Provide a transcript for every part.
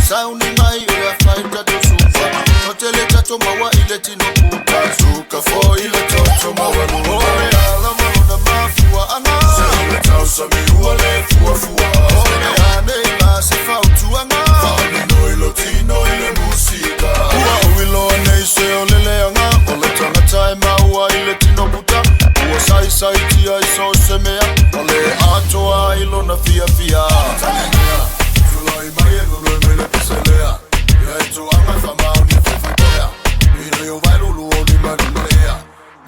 Sauni mai ila faita to sufa. Hotele tato mawa ile tino puta. Suka fo ile toto mawa no. Ole ala mauna mafua ana. Sele tausa mi uale fua fua. Ole ane ila sifa utuanga. Fani no ilo tino ile musika. Ua uilo ane ise olele anga. Ole tanga tae maua ile tino puta. Ua sai sai tia iso semea. Ole atoa ilo na fia fia. Tulai mai eno no mele piselea. Ya ito ama famau ni fufakea. Mino yo vai lulu o ni mani malea.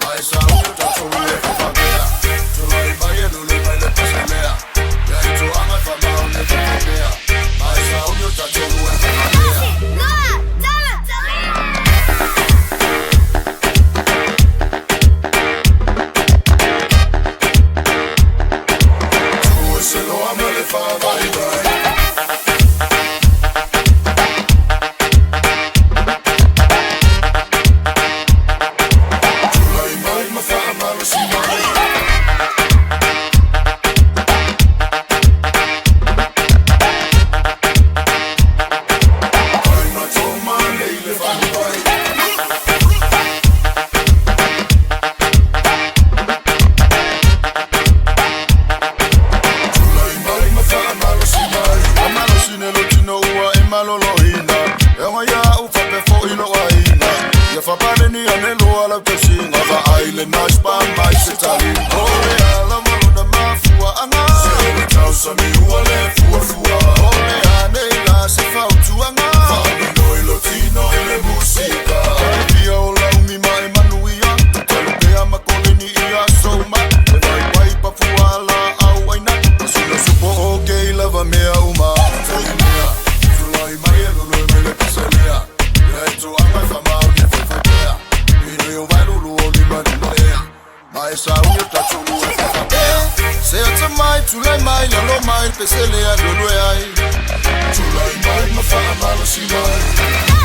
Mai sa uyo tato ule fufakea. Tulai mai eno no mele piselea. Ya ito ama famau ni fufakea. Mai sa uyo tato ule fufakea. Se lo amo le fa vai vai. Tulai mai ma fa malo si mai. Ai ma toma le fa vai. Maloloina, ema ya ufape fo ilo aina. Ya fapane ni anelo ala kusinga fa aile nashpa mai setali. Ole ala malona mafua anga. Sele tausa mi uale fua fua. Ole ane ila sifa utuanga. Fani no ilo tino ile musika. Pia ola umima emanuia. Tutelupea makole ni iya soma. Evai waipa fuala au aina. Asuna supo oke ila vamea uma. Tulai mai la lo mai pesele ya dolo ai. Tulai mai ma fa malo si mai.